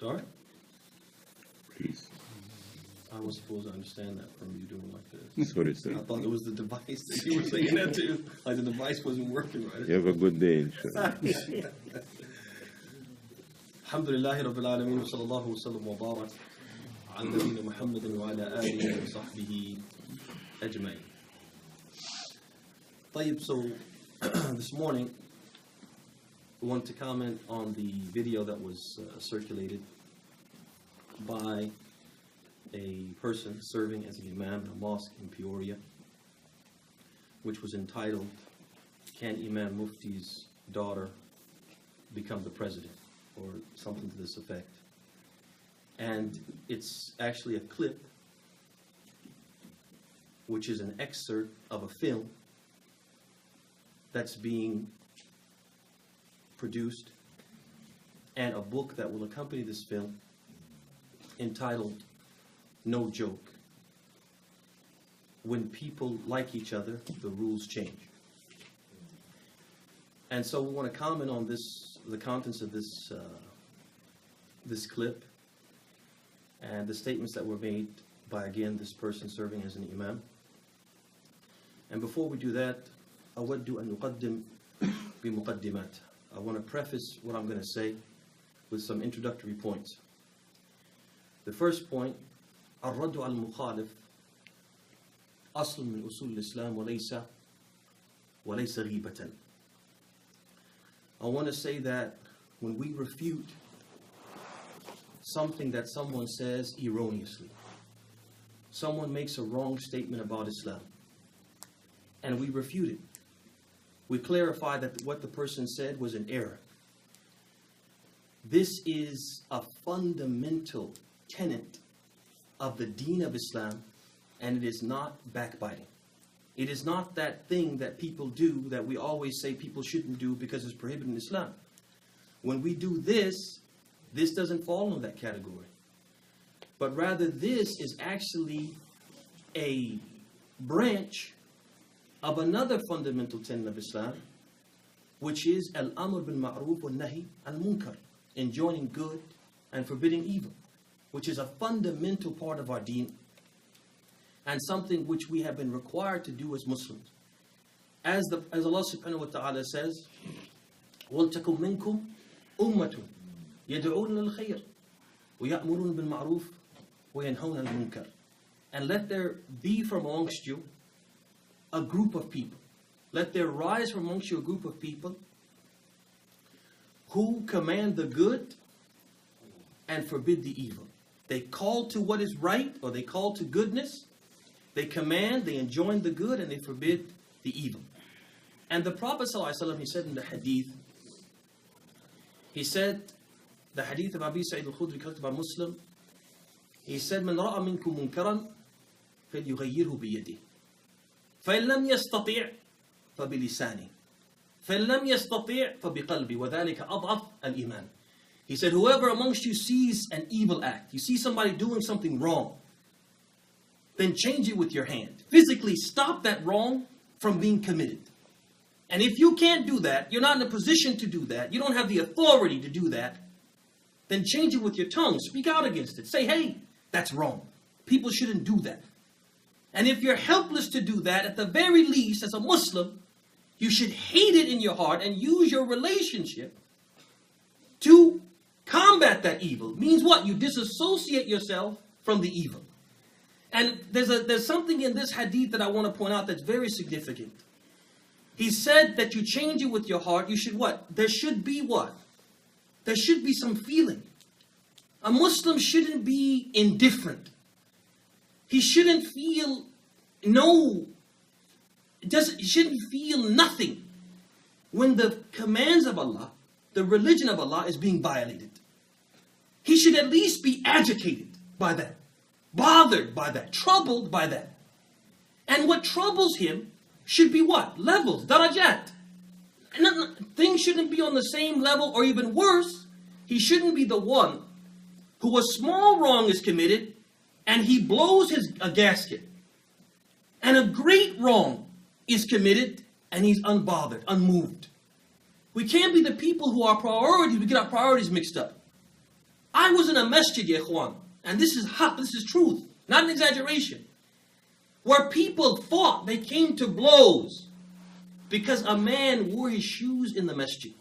Start? Please. I was supposed to understand that from you doing like this. Sorry, sir. I thought it was the device that you were saying that to. Like the device wasn't working right. You have a good day, inshallah. Alhamdulillahi Rabbil Alameen wa sallallahu wa sallam wa barak ala nabiyyina Muhammadin wa ala alihi wa sahbihi ajma'in. طيب, so this morning we want to comment on the video that was circulated by a person serving as an imam in a mosque in Peoria, which was entitled, "Can Imam Mufti's daughter become the president?" or something to this effect. And it's actually a clip, which is an excerpt of a film that's being produced, and a book that will accompany this film entitled "No Joke. When people like each other, the rules change." And so we want to comment on this, the contents of this this clip, and the statements that were made by, again, this person serving as an imam. And before we do that, أود أن أقدم بمقدمات. I want to preface what I'm going to say with some introductory points. The first point, الرد على المخالف أصل من أصول الإسلام وليس غيبة. I want to say that when we refute something that someone says erroneously, someone makes a wrong statement about Islam, and we refute it, we clarify that what the person said was an error. This is a fundamental tenet of the deen of Islam, and it is not backbiting. It is not that thing that people do that we always say people shouldn't do because it's prohibited in Islam. When we do this, this doesn't fall in that category. But rather, this is actually a branch of another fundamental tenet of Islam, which is al-amr bil ma'ruf wal nahi al-munkar, enjoining good and forbidding evil, which is a fundamental part of our deen, and something which we have been required to do as Muslims. As Allah subhanahu wa ta'ala says, وَلْتَكُمْ مِنْكُمْ أُمَّةٌ يَدْعُونَ لِلْخَيْرِ وَيَأْمُرُونَ بِالْمَعْرُوفِ وَيَنْهَوْنَ الْمُنْكَرِ. And let there be from amongst you a group of people. Let there rise from amongst you a group of people who command the good and forbid the evil. They call to what is right, or they call to goodness. They command, they enjoin the good, and they forbid the evil. And the Prophet ﷺ, he said in the hadith, he said, the hadith of Abi Sa'id al-Khudri, collected by Muslim, he said, "من رأى منكم منكرا فليغيره بيده فإن لم يستطيع فبلسانه فإن لم يستطيع فبقلبه وذلك أضعف الإيمان." He said, whoever amongst you sees an evil act, you see somebody doing something wrong, then change it with your hand. Physically stop that wrong from being committed. And if you can't do that, you're not in a position to do that, you don't have the authority to do that, then change it with your tongue. Speak out against it. Say, hey, that's wrong. People shouldn't do that. And if you're helpless to do that, at the very least, as a Muslim, you should hate it in your heart and use your relationship to combat that evil. Means what? You disassociate yourself from the evil. And there's something in this hadith that I want to point out that's very significant. He said that you change it with your heart. You should what? There should be what? There should be some feeling. A Muslim shouldn't be indifferent. He shouldn't feel he shouldn't feel nothing when the commands of Allah, the religion of Allah, is being violated. He should at least be agitated by that, bothered by that, troubled by that. And what troubles him should be what? Levels, darajat. And things shouldn't be on the same level, or even worse, he shouldn't be the one who a small wrong is committed and he blows a gasket. And a great wrong is committed and he's unbothered, unmoved. We can't be the people who are priorities, we get our priorities mixed up. I was in a masjid, ya ikhwan, and this is haq, this is truth, not an exaggeration, where people fought, they came to blows because a man wore his shoes in the masjid.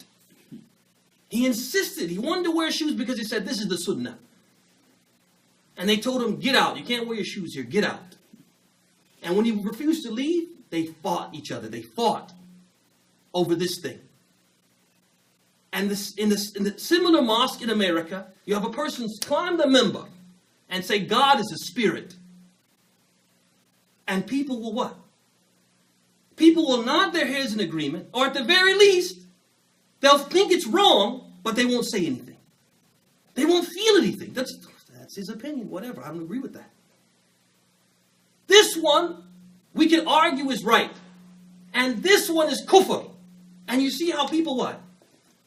He insisted, he wanted to wear shoes because he said, this is the sunnah. And they told him, get out, you can't wear your shoes here, get out. And when he refused to leave, they fought each other, they fought over this thing. And in the similar mosque in America, you have a person climb the minbar and say, God is a spirit. And people will what? People will nod their heads in agreement, or at the very least, they'll think it's wrong, but they won't say anything. They won't feel anything. That's his opinion, whatever. I don't agree with that. This one, we can argue is right. And this one is kufr. And you see how people what?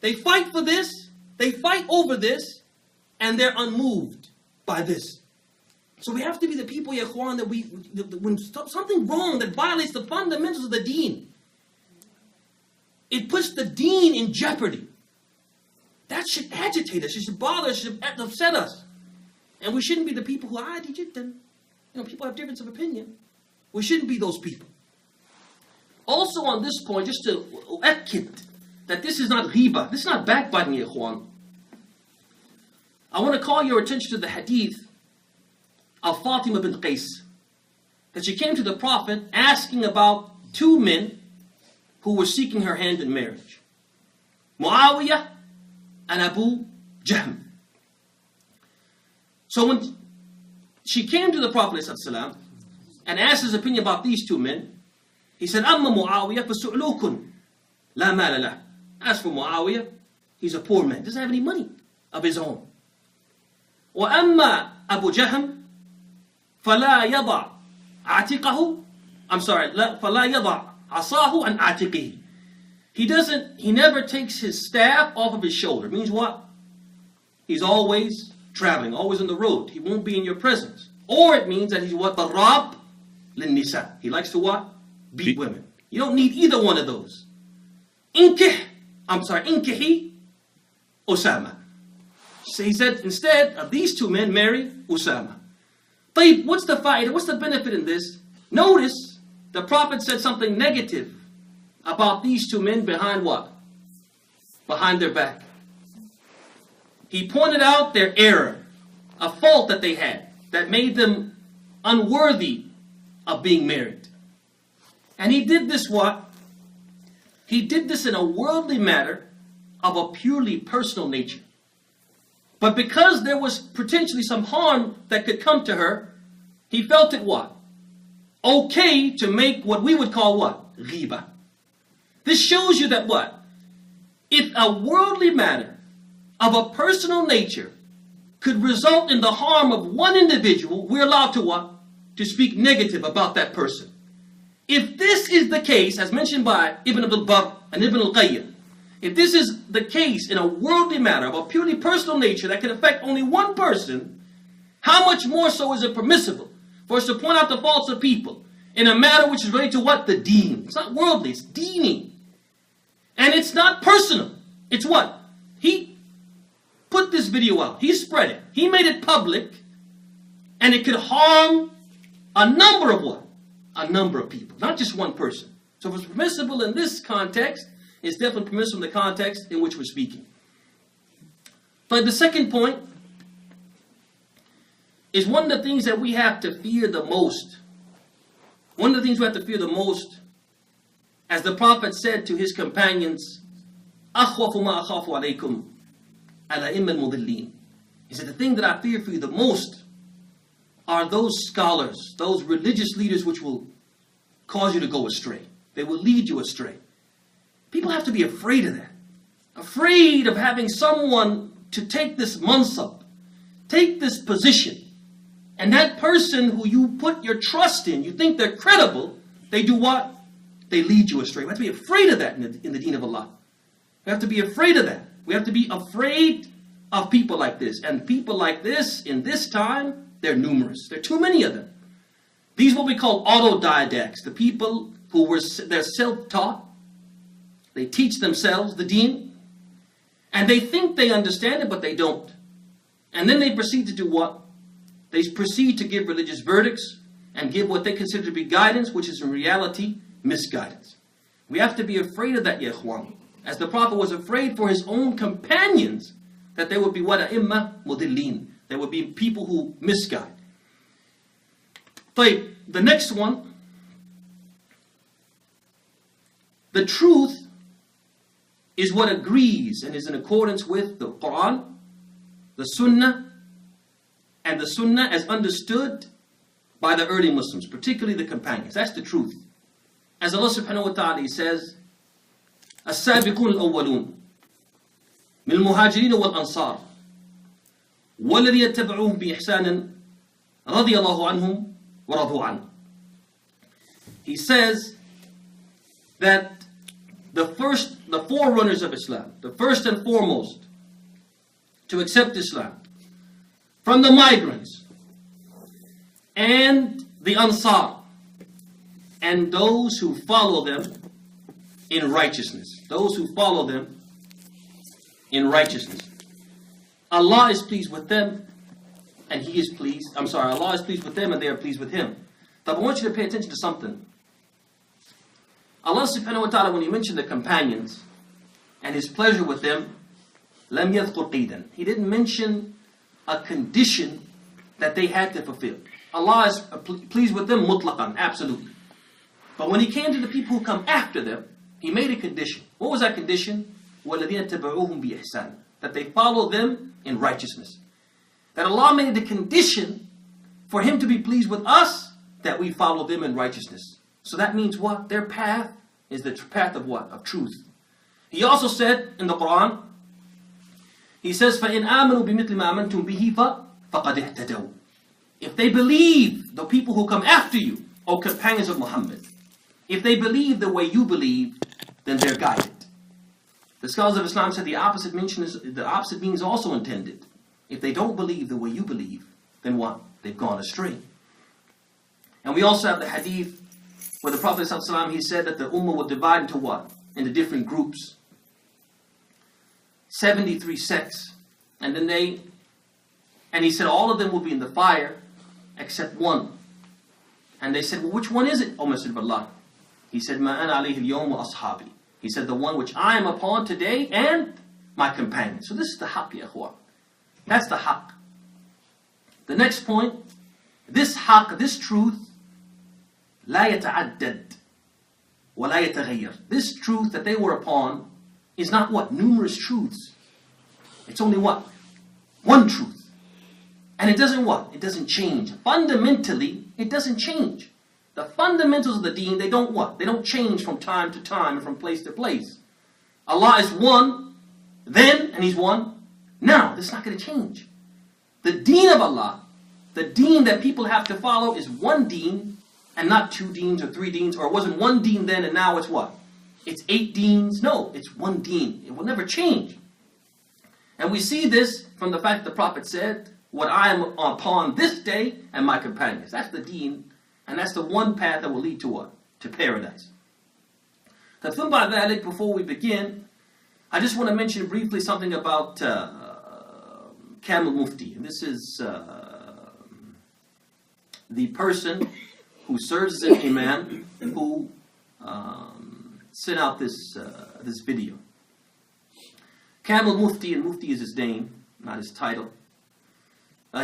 They fight for this, they fight over this, and they're unmoved by this. So we have to be the people, ya ikhwan, that when something wrong that violates the fundamentals of the deen, it puts the deen in jeopardy. That should agitate us, it should bother us, it should upset us. And we shouldn't be the people who are people have difference of opinion. We shouldn't be those people. Also on this point, just to akkid that this is not ghiba, this is not backbiting, ya ikhwan. I want to call your attention to the hadith of Fatima bint Qais, that she came to the Prophet asking about two men who were seeking her hand in marriage, Muawiyah and Abu Jahm. So when she came to the Prophet ﷺ and asked his opinion about these two men, he said, Amma Muawiyah fasu'lukun la mala lah. As for Muawiyah, he's a poor man, doesn't have any money of his own. Wa amma Abu Jahm فلا يضع عاتقه فلا يضع عصاه عن عاتقه. He never takes his staff off of his shoulder. Means what? He's always traveling, always on the road. He won't be in your presence. Or it means that he's what? ضراب للنساء. He likes to what? Beat women. You don't need either one of those. انكحي Usama. So he said, instead of these two men, marry Usama. But what's the fa'idah? What's the benefit in this? Notice the Prophet said something negative about these two men behind what? Behind their back. He pointed out their error, a fault that they had that made them unworthy of being married. And he did this what? He did this in a worldly matter of a purely personal nature. But because there was potentially some harm that could come to her, he felt it what? Okay to make what we would call what? Ghiba. This shows you that what? If a worldly matter of a personal nature could result in the harm of one individual, we're allowed to what? To speak negative about that person. If this is the case, as mentioned by Ibn Abdul Barr and Ibn al-Qayyim, if this is the case in a worldly matter of a purely personal nature that can affect only one person, how much more so is it permissible for us to point out the faults of people in a matter which is related to what? The deen. It's not worldly, it's deeny. And it's not personal. It's what? He put this video out. He spread it. He made it public. And it could harm a number of what? A number of people. Not just one person. So if it's permissible in this context, it's definitely permissible in the context in which we're speaking. But the second point is one of the things that we have to fear the most. One of the things we have to fear the most, as the Prophet said to his companions, أَخْوَفُ مَا أَخَافُ عَلَيْكُمْ الْأَئِمَّةُ الْمُضِلِّينَ. He said, the thing that I fear for you the most are those scholars, those religious leaders which will cause you to go astray. They will lead you astray. People have to be afraid of that. Afraid of having someone to take this mansab, take this position. And that person who you put your trust in, you think they're credible, they do what? They lead you astray. We have to be afraid of that in the deen of Allah. We have to be afraid of that. We have to be afraid of people like this. And people like this, in this time, they're numerous. There are too many of them. These are what we call autodidacts. The people who they're self-taught. They teach themselves the deen. And they think they understand it, but they don't. And then they proceed to do what? They proceed to give religious verdicts and give what they consider to be guidance, which is in reality misguidance. We have to be afraid of that, ya ikhwan. As the Prophet was afraid for his own companions, that there would be what? A'imma mudillin. There would be people who misguide. But the next one, the truth is what agrees and is in accordance with the Quran, the Sunnah, and the Sunnah as understood by the early Muslims, particularly the companions. That's the truth. As Allah subhanahu wa ta'ala says, السابقون الأولون من المهاجرين والأنصار والذين اتبعوهم بإحسان رضي الله عنهم ورضوا عنه. He says that the forerunners of Islam, the first and foremost to accept Islam, from the migrants and the Ansar, and those who follow them in righteousness. Those who follow them in righteousness. Allah is pleased with them, and He is pleased. Allah is pleased with them, and they are pleased with Him. But I want you to pay attention to something. Allah subhanahu wa ta'ala, when He mentioned the companions and His pleasure with them, لم يذكر قيدا. He didn't mention a condition that they had to fulfill. Allah is pleased with them mutlaqan, absolutely. But when He came to the people who come after them, He made a condition. What was that condition? وَالَّذِينَ تَبَعُوهُمْ بِإِحْسَانٍ. That they follow them in righteousness. That Allah made the condition for Him to be pleased with us, that we follow them in righteousness. So that means what? Their path is the path of what? Of truth. He also said in the Quran, He says, فَإِنْ آمَنُوا بِمِثْلِ مَا آمَنْتُمْ بِهِ فَقَدْ اهْتَدَوْا. If they believe, the people who come after you, O companions of Muhammad, if they believe the way you believe, then they're guided. The scholars of Islam said the opposite means also intended. If they don't believe the way you believe, then what? They've gone astray. And we also have the hadith where the Prophet ﷺ, he said that the ummah would divide into what? Into different groups. 73 sects. And he said all of them will be in the fire except one. And they said, well, which one is it, O Messenger of Allah? He said, مَا أَنَا عَلَيْهِ الْيَوْمُ وَأَصْحَابِي. He said, the one which I am upon today and my companions. So this is the haqq, ya ikhwan. That's the haqq. The next point, this haqq, this truth, لا يتعدد ولا يتغير. This truth that they were upon is not what? Numerous truths. It's only what? One truth. And it doesn't what? It doesn't change. Fundamentally, it doesn't change. The fundamentals of the deen, they don't what? They don't change from time to time and from place to place. Allah is one then, and He's one now. This is not going to change. The deen of Allah, the deen that people have to follow is one deen, and not two deens or three deens, or it wasn't one deen then and now it's what? It's 8 deens. No, it's one deen. It will never change. And we see this from the fact that the Prophet said, what I am upon this day and my companions. That's the deen, and that's the one path that will lead to what? To paradise. Before we begin, I just want to mention briefly something about Imam Mufti. And this is the person who serves as an imam who sent out this video. Imam Mufti, and Mufti is his name, not his title.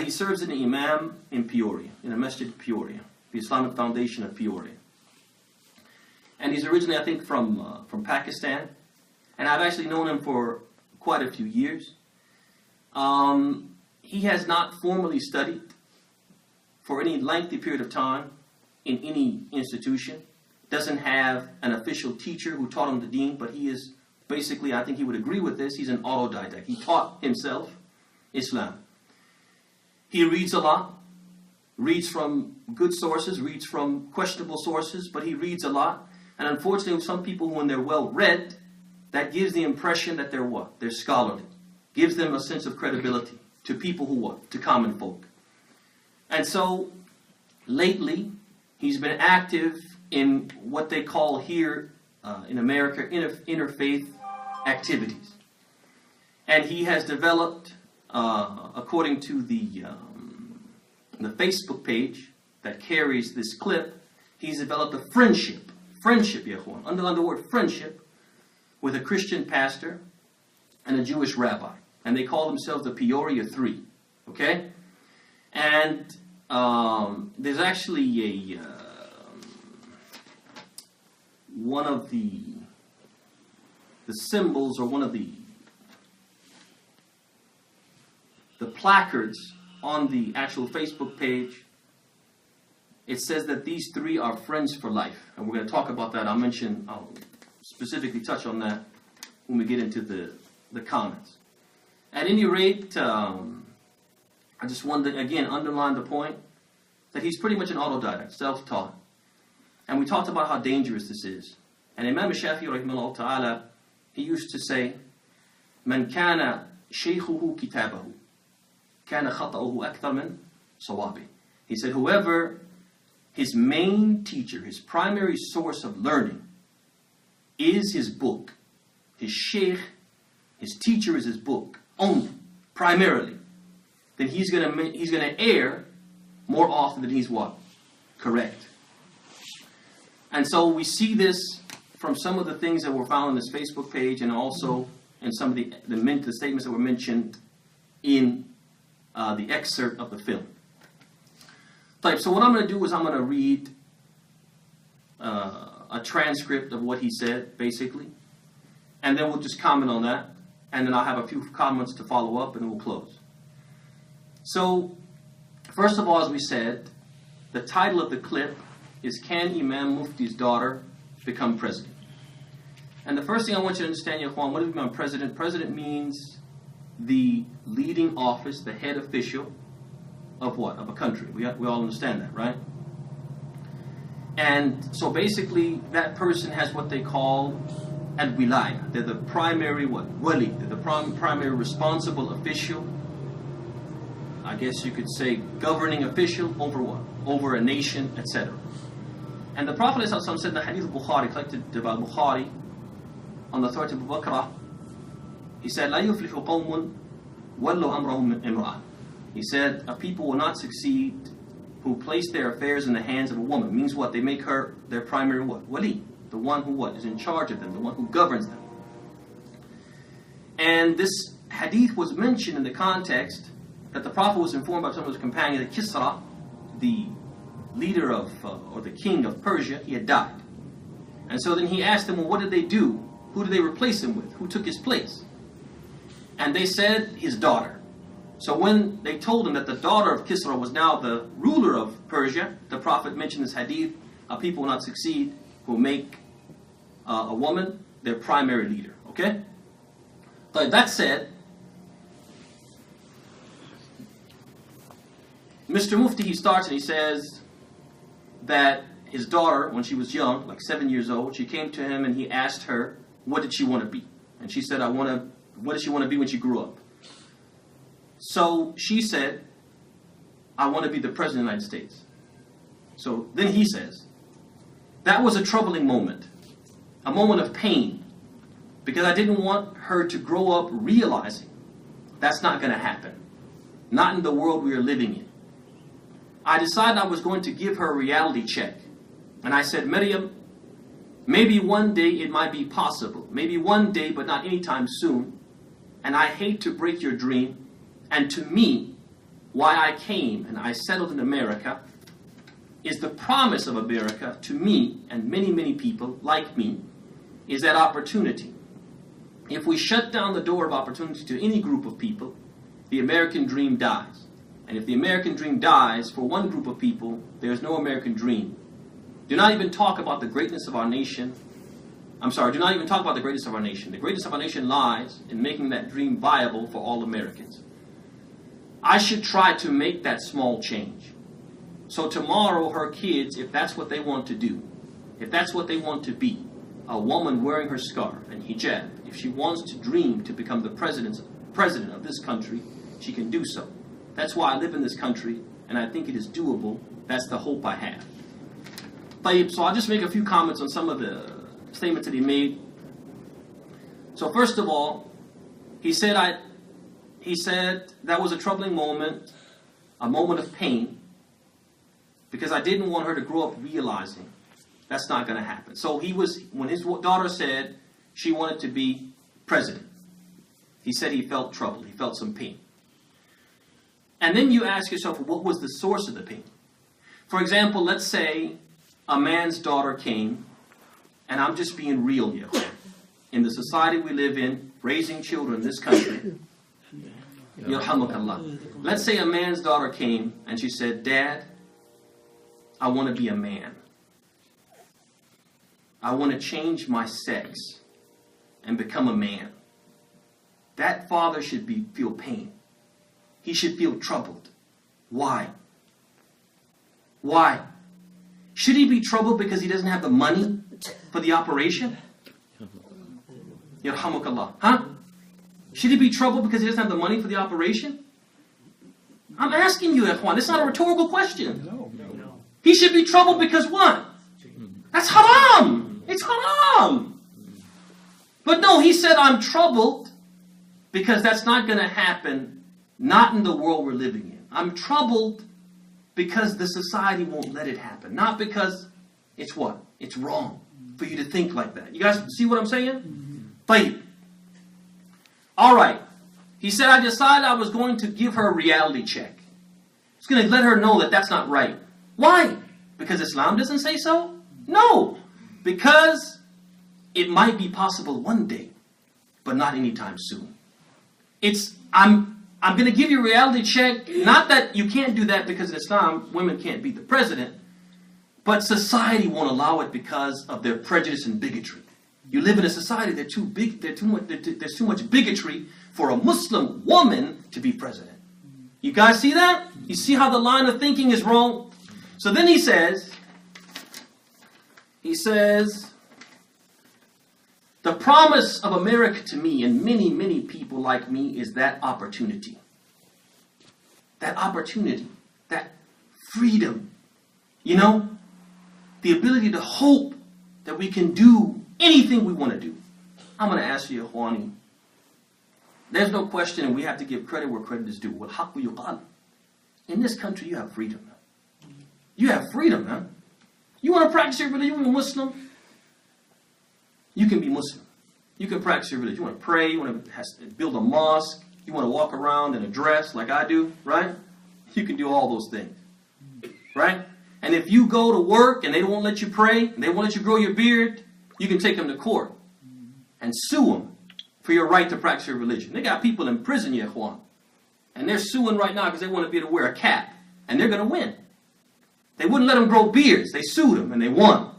He serves as an imam in Peoria, in a masjid in Peoria, the Islamic Foundation of Peoria. And he's originally, I think, from Pakistan. And I've actually known him for quite a few years. He has not formally studied for any lengthy period of time in any institution. Doesn't have an official teacher who taught him the deen, but he is basically, I think he would agree with this, he's an autodidact. He taught himself Islam. He reads a lot, reads from good sources, reads from questionable sources, but he reads a lot. And unfortunately, some people, when they're well read, that gives the impression that they're what? They're scholarly. Gives them a sense of credibility to people who what? To common folk. And so, lately, he's been active in what they call here in America, interfaith activities. And he has developed according to the Facebook page that carries this clip, he's developed a friendship, ya ikhwan, underline the word friendship, with a Christian pastor and a Jewish rabbi. And they call themselves the Peoria Three. Okay? And there's actually one of the symbols, or one of the placards on the actual Facebook page. It says that these three are friends for life. And we're going to talk about that. I'll specifically touch on that when we get into the comments. At any rate, I just wanted to, again, underline the point that he's pretty much an autodidact, self-taught. And we talked about how dangerous this is. And Imam Shafi'i, rahimahullah ta'ala, he used to say, "Man kana shaykhuhu kitabahu, kana khata'uhu akthar min sawabi." He said, whoever his main teacher, his primary source of learning, is his book, his sheikh, his teacher is his book only, primarily, then he's gonna err more often than he's what? Correct. And so we see this from some of the things that were found on this Facebook page, and also in some of the statements that were mentioned in the excerpt of the film. So what I'm going to do is I'm going to read a transcript of what he said, basically, and then we'll just comment on that, and then I'll have a few comments to follow up, and then we'll close. So, first of all, as we said, the title of the clip is "Can Imam Mufti's Daughter Become President?" And the first thing I want you to understand, Yaquan, what does it mean by president? President means the leading office, the head official of what? Of a country. We all understand that, right? And so basically, that person has what they call al-wilaya. They're the primary what? Wali. They're the primary responsible official. I guess you could say governing official over what? Over a nation, etc. And the Prophet ﷺ said in the Hadith of Bukhari, collected by Bukhari, on the authority of Abu Bakr, he said, "La yuflihu qawmun wallu amrahum imra'ah." He said, a people will not succeed who place their affairs in the hands of a woman. Means what? They make her their primary what? Wali. The one who what? Is in charge of them. The one who governs them. And this hadith was mentioned in the context that the Prophet was informed by some of his companions that Kisra, the leader of, or the king of Persia, he had died. And so then he asked them, well, what did they do? Who did they replace him with? Who took his place? And they said, his daughter. So when they told him that the daughter of Kisra was now the ruler of Persia, the Prophet mentioned this hadith, people will not succeed who make a woman their primary leader. Okay? But that said, Mr. Mufti, he starts and he says that his daughter, when she was young, like 7 years old, she came to him and he asked her, what did she want to be? And she said, what did she want to be when she grew up? So she said, I want to be the President of the United States. So then he says, that was a troubling moment, a moment of pain, because I didn't want her to grow up realizing that's not going to happen, not in the world we are living in. I decided I was going to give her a reality check. And I said, Miriam, maybe one day it might be possible. Maybe one day, but not anytime soon. And I hate to break your dream. And to me, why I came and I settled in America is the promise of America to me and many, many people like me is that opportunity. If we shut down the door of opportunity to any group of people, the American dream dies. And if the American dream dies for one group of people, there's no American dream. Do not even talk about the greatness of our nation. Do not even talk about the greatness of our nation. The greatness of our nation lies in making that dream viable for all Americans. I should try to make that small change. So tomorrow, her kids, if that's what they want to do, if that's what they want to be, a woman wearing her scarf and hijab, if she wants to dream to become the president of this country, she can do so. That's why I live in this country, and I think it is doable. That's the hope I have. So I'll just make a few comments on some of the statements that he made. So first of all, he said, he said that was a troubling moment, a moment of pain, because I didn't want her to grow up realizing that's not going to happen. So when his daughter said she wanted to be president, he said he felt troubled, he felt some pain. And then you ask yourself, what was the source of the pain? For example, let's say a man's daughter came, and I'm just being real here. In the society we live in, raising children in this country, Yarhamukallah. Let's say a man's daughter came and she said, Dad, I want to be a man. I want to change my sex and become a man. That father should feel pain. He should feel troubled. Why? Why? Should he be troubled because he doesn't have the money for the operation? Yarhamukallah. Huh? Should he be troubled because he doesn't have the money for the operation? I'm asking you, Ikhwan. It's not a rhetorical question. No. He should be troubled because what? That's haram. It's haram. But no, he said, I'm troubled because that's not going to happen, not in the world we're living in. I'm troubled because the society won't let it happen. Not because it's what? It's wrong for you to think like that. You guys see what I'm saying? Tayyib. All right. He said, I decided I was going to give her a reality check. I was going to let her know that that's not right. Why? Because Islam doesn't say so? No. Because it might be possible one day, but not anytime soon. I'm going to give you a reality check. Not that you can't do that because in Islam, women can't be the president, but society won't allow it because of their prejudice and bigotry. You live in a society there's too much bigotry for a Muslim woman to be president. You guys see that? You see how the line of thinking is wrong? So then he says, the promise of America to me and many, many people like me is that opportunity. That opportunity. That freedom. You know? The ability to hope that we can do anything we want to do. I'm going to ask you, Ikhwani. There's no question, and we have to give credit where credit is due. وَالْحَقُّ يُقَالُ. In this country, you have freedom. You have freedom, man. You want to practice your religion, you want to be Muslim? You can be Muslim. You can practice your religion. You want to pray, you want to build a mosque, you want to walk around in a dress like I do, right? You can do all those things, right? And if you go to work and they won't let you pray, and they won't let you grow your beard, you can take them to court and sue them for your right to practice your religion. They got people in prison, ya ikhwan, and they're suing right now because they want to be able to wear a cap, and they're going to win. They wouldn't let them grow beards. They sued them, and they won.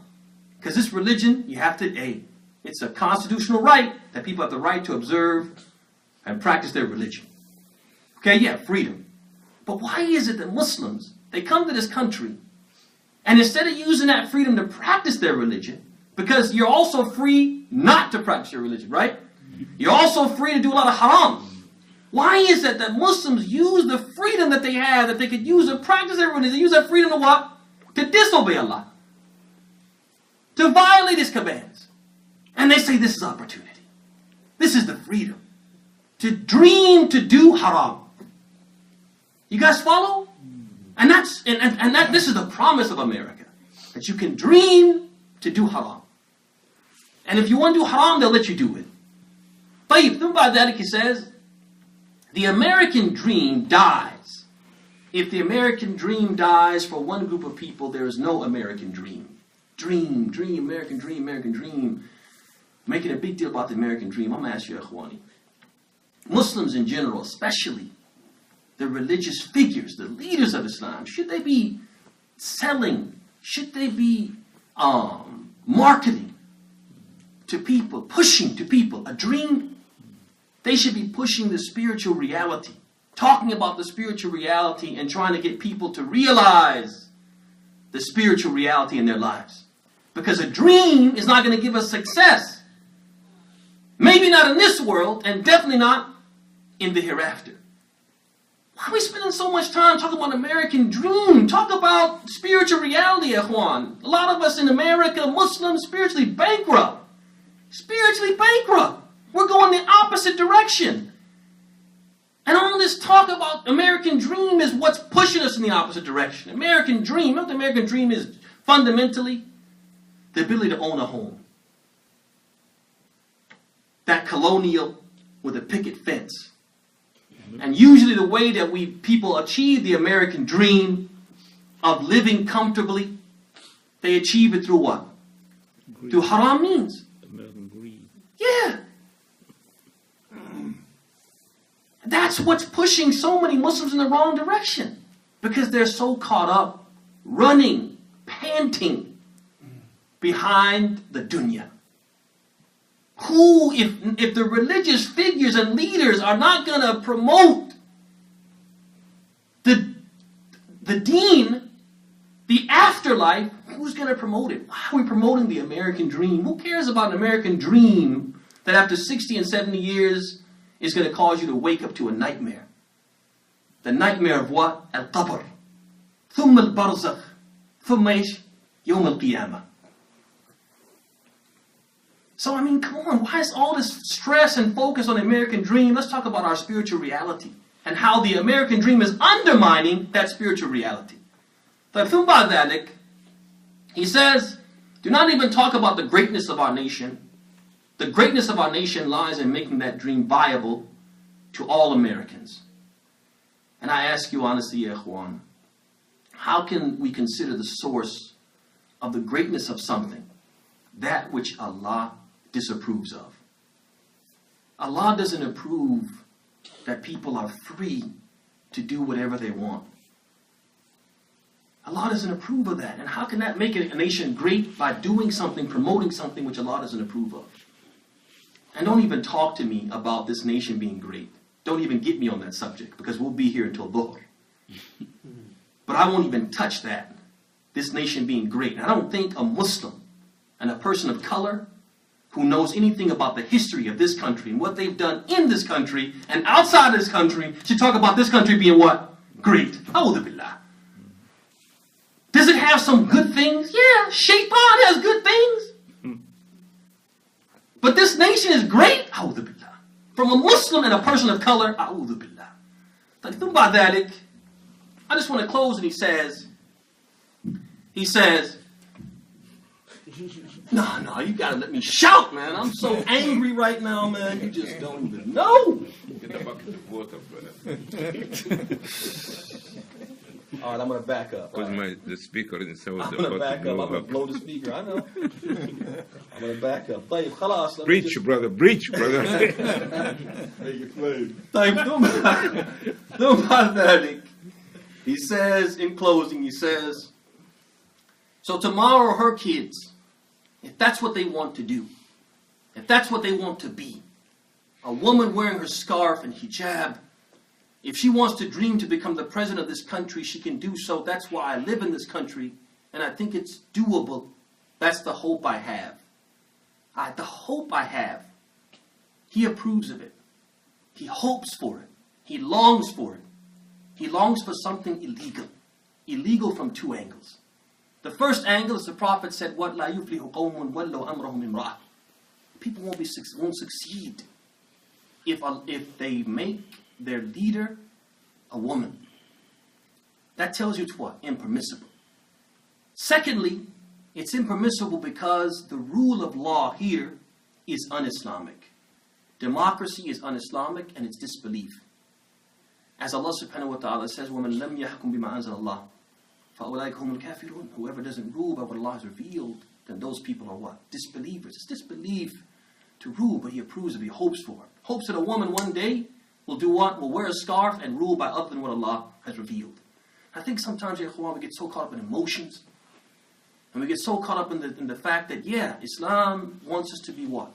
Because this religion, you have to, it's a constitutional right that people have the right to observe and practice their religion. Okay, yeah, freedom. But why is it that Muslims, they come to this country, and instead of using that freedom to practice their religion, because you're also free not to practice your religion, right? You're also free to do a lot of haram. Why is it that Muslims use the freedom that they have, that they could use to practice their religion, they use that freedom to what? To disobey Allah. To violate His commands. And they say this is opportunity. This is the freedom. To dream to do haram. You guys follow? And this is the promise of America. That you can dream to do haram. And if you want to do haram, they'll let you do it. Tayyib, then by that he says, the American dream dies. If the American dream dies for one group of people, there is no American dream. Dream, American dream, American dream. Making a big deal about the American dream. I'm going to ask you, Ikhwani. Muslims in general, especially the religious figures, the leaders of Islam, should they be selling, should they be marketing to people, pushing to people a dream? They should be pushing the spiritual reality, talking about the spiritual reality and trying to get people to realize the spiritual reality in their lives. Because a dream is not going to give us success. Maybe not in this world, and definitely not in the hereafter. Why are we spending so much time talking about American dream? Talk about spiritual reality, Ikhwan. A lot of us in America, Muslims, spiritually bankrupt. Spiritually bankrupt. We're going the opposite direction. And all this talk about American dream is what's pushing us in the opposite direction. American dream, you know what the American dream is fundamentally? The ability to own a home. That colonial with a picket fence. And usually the way that people achieve the American dream of living comfortably, they achieve it through what? Greed. Through haram means. American greed. Yeah. That's what's pushing so many Muslims in the wrong direction. Because they're so caught up running, panting behind the dunya. Who, if the religious figures and leaders are not going to promote the deen, the afterlife, who's going to promote it? Why are we promoting the American dream? Who cares about an American dream that after 60 and 70 years is going to cause you to wake up to a nightmare? The nightmare of what? Al-Qabr. ثم البرزخ. ثم إيش؟ يوم القيامة. So, I mean, come on, why is all this stress and focus on the American dream? Let's talk about our spiritual reality and how the American dream is undermining that spiritual reality. He says, do not even talk about the greatness of our nation. The greatness of our nation lies in making that dream viable to all Americans. And I ask you honestly, ya ikhwan, how can we consider the source of the greatness of something, that which Allah disapproves of? Allah doesn't approve that people are free to do whatever they want. Allah doesn't approve of that. And how can that make a nation great? By doing something, promoting something which Allah doesn't approve of. And don't even talk to me about this nation being great. Don't even get me on that subject, because we'll be here until dhuhr. But I won't even touch that. This nation being great. And I don't think a Muslim and a person of color who knows anything about the history of this country and what they've done in this country and outside of this country should talk about this country being what? Great. A'udhu billah. Does it have some good things? Yeah, Shaitan has good things. But this nation is great? A'udhu billah. From a Muslim and a person of color? A'udhu billah. I just want to close, and he says, no, you gotta let me shout, man. I'm so angry right now, man. You just don't even know. Get a bucket of water, brother. All right, I'm gonna back up. Because the speaker didn't say what I'm the gonna back up. I'm gonna up. blow the speaker. I know. I'm gonna back up. طيب خلاص. Preach, brother. Preach, brother. Make it plain. طيب ثم ذلك. He says in closing, he says, so tomorrow her kids, if that's what they want to do, if that's what they want to be, a woman wearing her scarf and hijab, if she wants to dream to become the president of this country, she can do so. That's why I live in this country, and I think it's doable. That's the hope I have. The hope I have. He approves of it. He hopes for it. He longs for it. He longs for something illegal. Illegal from two angles. The first angle is the Prophet said, "What la yuflihu qawmun wallu amrahum imra'ah." People won't succeed if they make their leader a woman. That tells you it's what? Impermissible. Secondly, it's impermissible because the rule of law here is un-Islamic. Democracy is un-Islamic, and it's disbelief. As Allah subhanahu wa ta'ala says, وَمَنْ لَمْ يَحْكُمْ بِمَا أَنزَلَ اللَّهُ فَأُولَٰئِكَ هُمُ الْكَافِرُونَ. Whoever doesn't rule by what Allah has revealed, then those people are what? Disbelievers. It's disbelief to rule, but He approves of it. He hopes for it. Hopes that a woman one day will do what? Will wear a scarf and rule by other than what Allah has revealed. I think sometimes, ya ikhwan, we get so caught up in emotions, and we get so caught up in the fact that, yeah, Islam wants us to be what?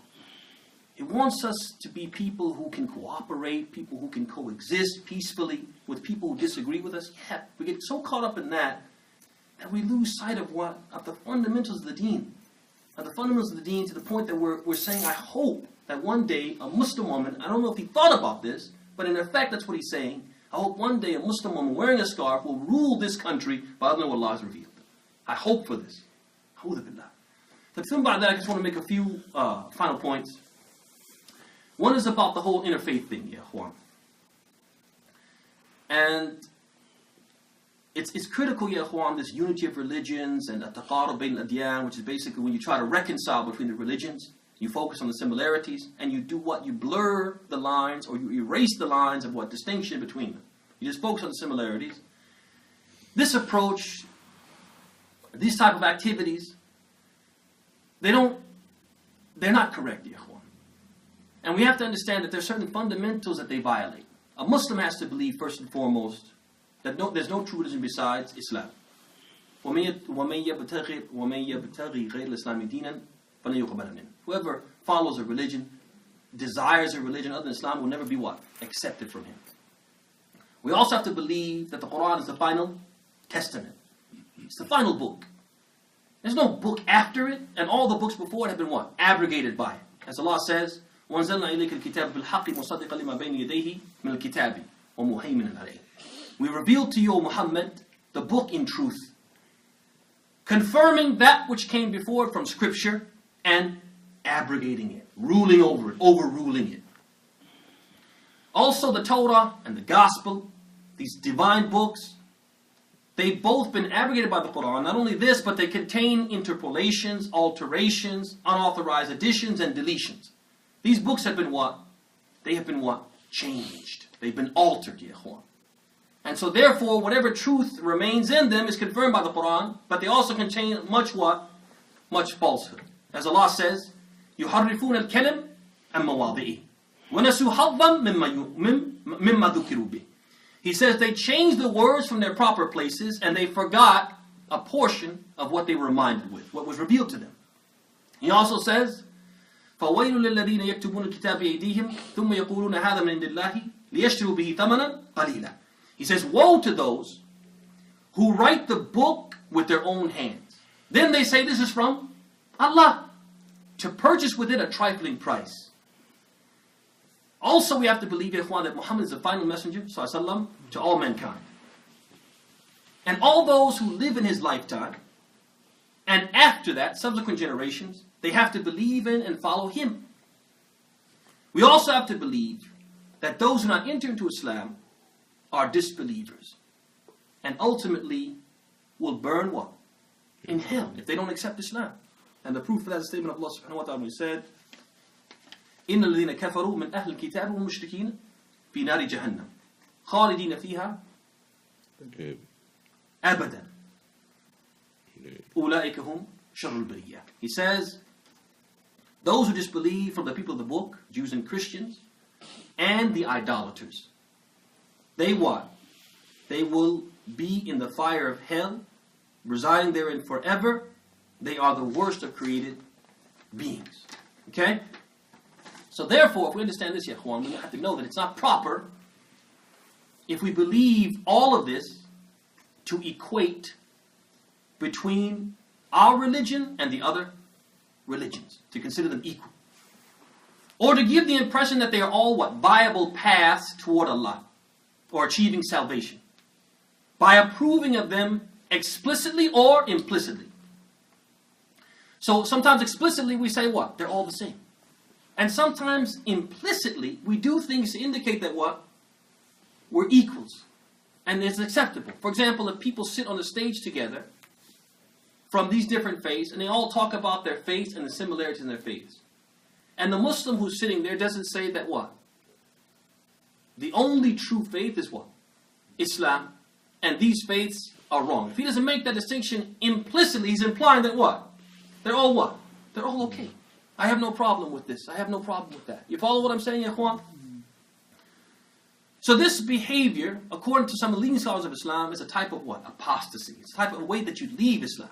It wants us to be people who can cooperate, people who can coexist peacefully with people who disagree with us. Yeah, we get so caught up in that we lose sight of what? Of the fundamentals of the deen. Of the fundamentals of the deen, to the point that we're saying, I hope that one day a Muslim woman, I don't know if he thought about this, but in effect that's what he's saying. I hope one day a Muslim woman wearing a scarf will rule this country by other than what Allah has revealed. I hope for this. But from that, I just want to make a few final points. One is about the whole interfaith thing, ya ikhwan. And it's critical, ya ikhwan, this unity of religions and at-taqarub bayn al-adyan, which is basically when you try to reconcile between the religions, you focus on the similarities, and you do what? You blur the lines, or you erase the lines of what? Distinction between them. You just focus on the similarities. This approach, these type of activities, they're not correct, ya ikhwan. And we have to understand that there are certain fundamentals that they violate. A Muslim has to believe, first and foremost, that there's no true religion besides Islam. Whoever follows a religion, desires a religion other than Islam, will never be what? Accepted from him. We also have to believe that the Quran is the final testament. It's the final book. There's no book after it, and all the books before it have been what? Abrogated by it. As Allah says, وَأَنزَلْنَا إِلَيْكَ الْكِتَابَ بِالْحَقِّ مُصَدِّقًا لِمَا بَيْنَ يَدَيْهِ مِنَ الْكِتَابِ وَمُهَيْمِنًا عَلَيْهِ. We revealed to you, O Muhammad, the book in truth, confirming that which came before it from Scripture and abrogating it, ruling over it, overruling it. Also the Torah and the Gospel, these divine books, they've both been abrogated by the Quran. Not only this, but they contain interpolations, alterations, unauthorized additions, and deletions. These books have been what? They have been what? Changed. They've been altered, ya ikhwan. And so therefore, whatever truth remains in them is confirmed by the Quran, but they also contain much what? Much falsehood. As Allah says, يُحَرِّفُونَ الْكَلِمَ عَنْ مَوَاضِعِهِ وَنَسُوا حَظًّا مِمَّا ذُكِّرُوا بِهِ. He says they changed the words from their proper places and they forgot a portion of what they were reminded with, what was revealed to them. He also says, فَوَيْلٌ لِلَّذِينَ يَكْتُبُونَ الْكِتَابَ بِأَيْدِيهِمْ ثُمَّ يَقُولُونَ هَذَا مِنْ عِنْدِ اللَّهِ لِيَشْتَرُوا بِهِ ثَمَنًا قَلِيلًا. He says, woe to those who write the book with their own hands. Then they say this is from Allah, to purchase with it a trifling price. Also we have to believe, ikhwan, that Muhammad is the final messenger sallallahu to all mankind. And all those who live in his lifetime, and after that, subsequent generations, they have to believe in and follow him. We also have to believe that those who not enter into Islam are disbelievers. And ultimately will burn what? In hell, if they don't accept Islam. And the proof of that is the statement of Allah subhanahu wa ta'ala when he said, إِنَّ الَّذِينَ كَفَرُوا مِنْ أَهْلِ الْكِتَابِ وَالْمُشْرِكِينَ فِي نَارِ جَهَنَّمَ خَالِدِينَ فِيهَا أَبَدًا أُولَٰئِكَ هُمْ شَرُّ الْبَرِيَّةِ. He says, those who disbelieve from the people of the book, Jews and Christians, and the idolaters, they what? They will be in the fire of hell, residing therein forever. They are the worst of created beings. Okay? So therefore, if we understand this, ya ikhwan, we have to know that it's not proper if we believe all of this to equate between our religion and the other religions, to consider them equal. Or to give the impression that they are all what? Viable paths toward Allah, or achieving salvation, by approving of them explicitly or implicitly. So sometimes explicitly we say what? They're all the same. And sometimes implicitly we do things to indicate that what? We're equals. And it's acceptable. For example, if people sit on the stage together from these different faiths and they all talk about their faiths and the similarities in their faiths, and the Muslim who's sitting there doesn't say that what? The only true faith is what? Islam. And these faiths are wrong. If he doesn't make that distinction implicitly, he's implying that what? They're all what? They're all okay. I have no problem with this. I have no problem with that. You follow what I'm saying, ya ikhwan? So this behavior, according to some of the leading scholars of Islam, is a type of what? Apostasy. It's a type of way that you leave Islam.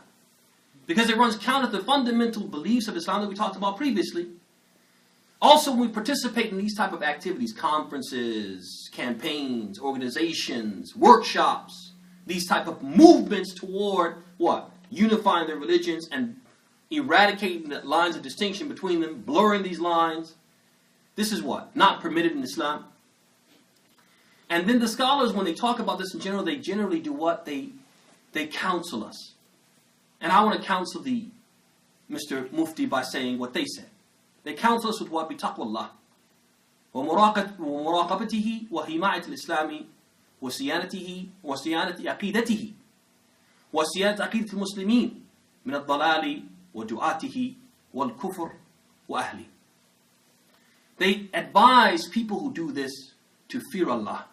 Because it runs counter to the fundamental beliefs of Islam that we talked about previously. Also, when we participate in these type of activities, conferences, campaigns, organizations, workshops, these type of movements toward what? Unifying their religions and eradicating the lines of distinction between them, blurring these lines. This is what? Not permitted in Islam. And then the scholars, when they talk about this in general, they generally do what? They counsel us. And I want to counsel the Mr. Mufti by saying what they said. They counsel us with what? بِتَقْوَى اللَّهِ وَمُرَاقَبَتِهِ وَحِمَايَةِ الْإِسْلَامِ وصيانته عقيدته وصيانة عقيدة المسلمين من الضلال ودعاته والكفر وأهله. They advise people who do this to fear Allah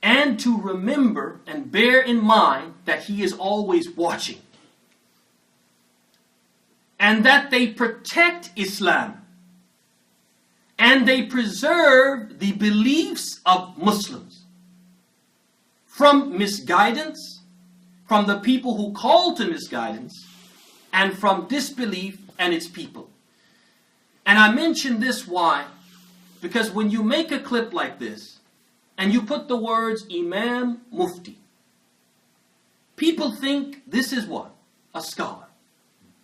and to remember and bear in mind that He is always watching, and that they protect Islam and they preserve the beliefs of Muslims from misguidance, from the people who call to misguidance, and from disbelief and its people. And I mention this why? Because when you make a clip like this and you put the words Imam Mufti, people think this is what? A scholar.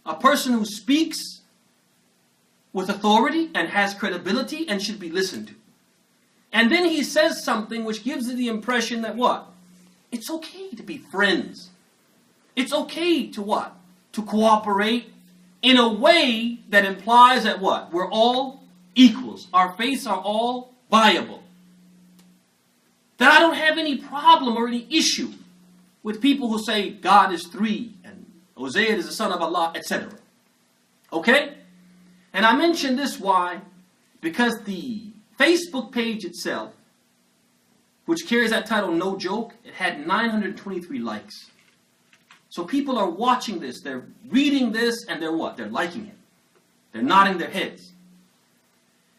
A person who speaks with authority and has credibility and should be listened to. And then he says something which gives you the impression that what? It's okay to be friends. It's okay to what? To cooperate in a way that implies that what? We're all equals. Our faiths are all viable. That I don't have any problem or any issue with people who say God is three and Hosea is the son of Allah, etc. Okay? And I mention this why? Because the Facebook page itself, which carries that title, No Joke, it had 923 likes. So people are watching this, they're reading this, and they're what? They're liking it. They're nodding their heads.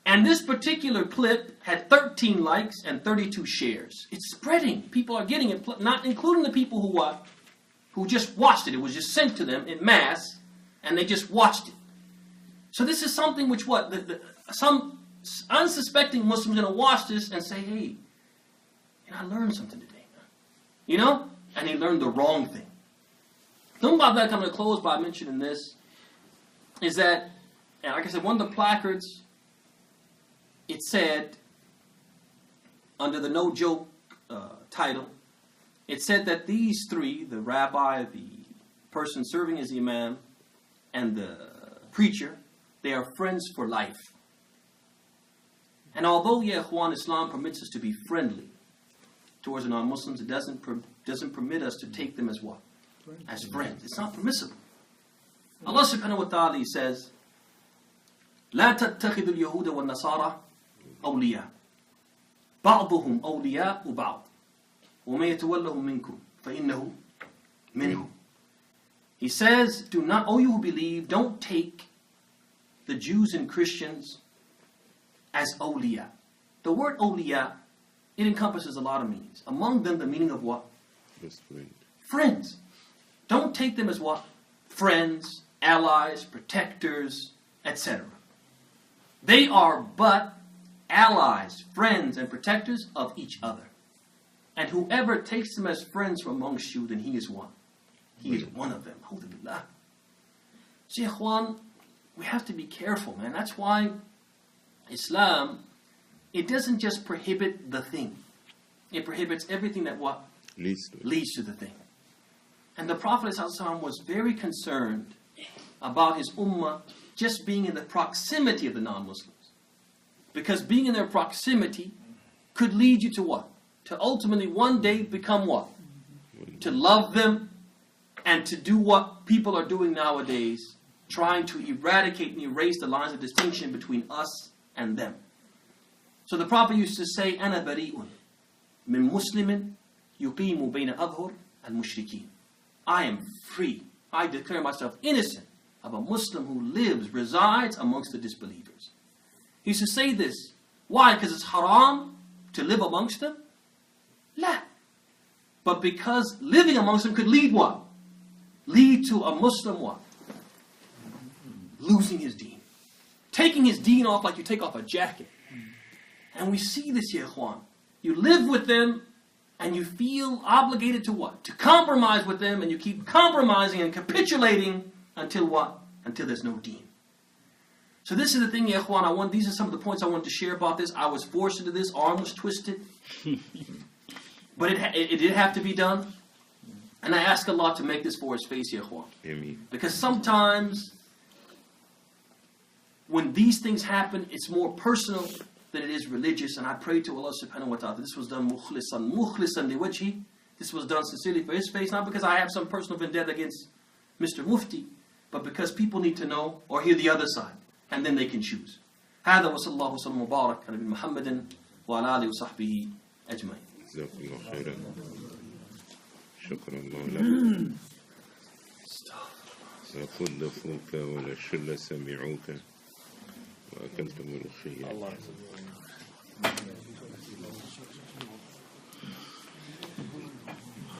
And this particular clip had 13 likes and 32 shares. It's spreading. People are getting it, not including the people who what? Who just watched it. It was just sent to them in mass, and they just watched it. So this is something which what? Some unsuspecting Muslims are going to watch this and say, hey, I learned something today. You know? And he learned the wrong thing. Something about that, coming to close by mentioning this, is that, and like I said, one of the placards, it said, under the No Joke title, it said that these three, the rabbi, the person serving as the imam, and the preacher, they are friends for life. And although, Islam permits us to be friendly towards the non-Muslims, it doesn't permit us to take them as what? As friends. It's not permissible. Allah subhanahu wa ta'ala says, لا تتخذوا اليهود والنصارى أولياء بعضهم أولياء بعض وما يتولهم منكم فإنه منهم. He says, do not, O you who believe, don't take the Jews and Christians as awliya. The word awliya, it encompasses a lot of meanings. Among them, the meaning of what? Best friend. Friends. Don't take them as what? Friends, allies, protectors, etc. They are but allies, friends, and protectors of each other. And whoever takes them as friends from amongst you, then he is one. He is one of them. Alhamdulillah. So, ikhwan, we have to be careful, man. That's why Islam, it doesn't just prohibit the thing. It prohibits everything that what? Leads to the thing. And the Prophet ﷺ was very concerned about his ummah just being in the proximity of the non-Muslims. Because being in their proximity could lead you to what? To ultimately one day become what? To love them and to do what people are doing nowadays, trying to eradicate and erase the lines of distinction between us and them. So the Prophet used to say, أَنَا بَرِيءٌ مِّن مُسْلِمٍ يُقِيمُ بَيْنَ أَظْهُرِ الْمُشْرِكِينَ. I am free. I declare myself innocent of a Muslim who resides amongst the disbelievers. He used to say this. Why? Because it's haram to live amongst them? La. But because living amongst them could lead what? Lead to a Muslim what? Losing his deen. Taking his deen off like you take off a jacket. And we see this, ya ikhwan. You live with them and you feel obligated to what? To compromise with them, and you keep compromising and capitulating until what? Until there's no deen. So this is the thing, ya ikhwan, these are some of the points I wanted to share about this. I was forced into this, arm was twisted. But it did have to be done. And I ask Allah to make this for His face, ya ikhwan. Amen. Because sometimes when these things happen, it's more personal than it is religious. And I pray to Allah subhanahu wa ta'ala, this was done mukhlisan liwajhi. This was done sincerely for His face, not because I have some personal vendetta against Mr. Mufti, but because people need to know or hear the other side, and then they can choose. هذا وصلى الله وسلم وبارك على محمد وعلى آله وصحبه أجمعين. جزاكم الله خيرا. شكرا الله لك. صدفوك ولا شل سمعوك وأكلت ملوخية.